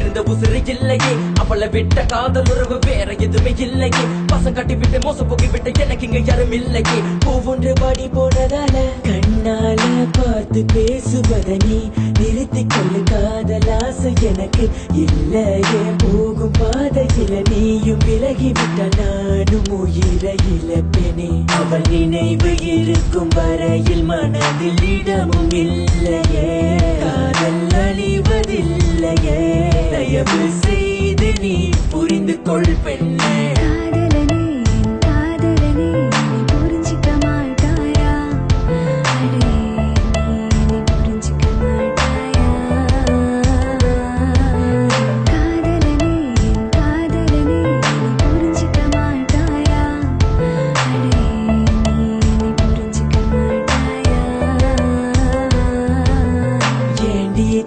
இருந்த உசிறு இல்லையே அவளை விட்ட காதல் உறவு வேற எதுவுமே இல்லையே பசங்க கட்டி விட்டு மோசம் போக்கி விட்டு எனக்கு இங்க யாரும் இல்லையே ஒவ்வொன்று பாடி போனதால கண்ணால பார்த்து பேசுவத நீ நிறுத்திக் கொள்ளு காதலாசை எனக்கு இல்லையே போகும் பாதையில நீயும் விலகிவிட்ட நானும் உயிரை இழப்பேனே அவள் நினைவு இருக்கும் வரையில் மனதில் இடமும் இல்லையே காதல் அழிவதில்லையே தயவு செய்து நீ புரிந்து கொள் பெண்ணே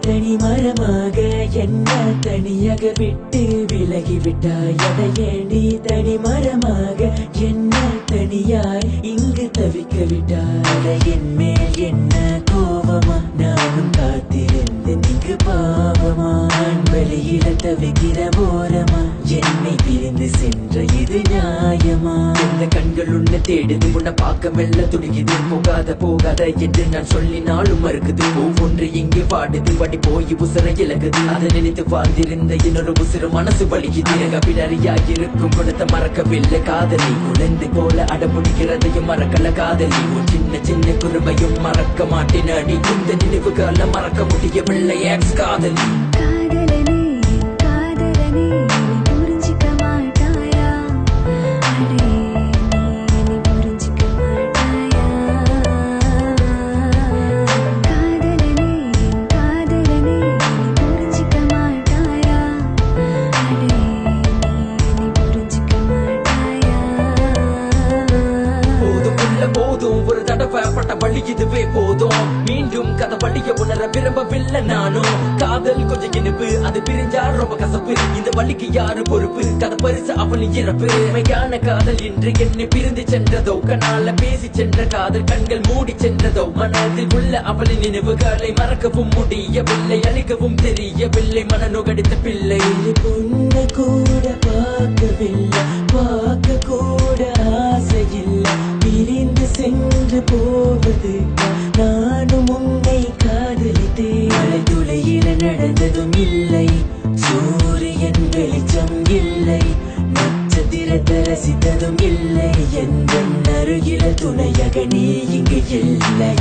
தனி மரமாக என்ன தனியாக விட்டு விலகிவிட்டாய் அதை ஏண்டி தனி மரமாக என்ன தனியாய் இங்கு தவிக்க விட்டாய் அதை என் மேல் என்ன கோபமா நானும் காத்திருந்து நீங்கு பாவமா வெளியில தவிக்கிற ஓரமா என்னை பிரிந்து சென்ற இது நியாயமா இந்த கண்கள் உன்னை தேடுது உன்னை பார்க்க மெல்ல துணிக்குது போகாத என்று நான் சொல்லினாலும் மறுக்குது ஒவ்வொன்று இங்கே பாடுது படி போய் உசுர இழக்குது அதை நினைத்து வாழ்ந்திருந்த இன்னொரு உசுறு மனசு வலிக்குது பிடரியாக இருக்கும் குணத்தை மறக்கவில்லை காதலி குழந்தை போல அடமுடிக்கிறதையும் மறக்கல காதலி உன் சின்ன சின்ன குறுமையும் மறக்க மாட்டேன் அடி இந்த நினைவுகளை மறக்க முடியவில்லை எக்ஸ் காதலி போதும் ஒரு தடவை பட்ட வழி இதுவே போதும் மீண்டும் கதை வழிய உணர விரும்பவில்லை நானும் காதல் கொஞ்சம் இனிப்பு அது பிரிஞ்சா ரொம்ப கசப்பு இந்த வழிக்கு யாரு பொறுப்பு கதை பரிசு அவளின் இறப்பு மெய்யான காதல் இன்று என்னை பிரிந்து சென்றதோ கண்ணால பேசி சென்ற காதல் கண்கள் மூடி சென்றதோ மனதில் உள்ள அவளின் நினைவுகளை மறக்கவும் முடியவில்லை அழிக்கவும் தெரியவில்லை மன நுகடித்த பிள்ளை பொண்ணு கூட பார்க்கவில்லை பார்க்க கூட ஆசையில்லை பிரிந்து சென்று போவது நானும் உன்னை காதலித்தேன் மழை துளையில நடந்ததும் இல்லை சூரியன் வெளிச்சம் இல்லை நட்சத்திரத்தை ரசித்ததும் இல்லை எந்த அருகில துணையாக நீ இங்கு இல்லை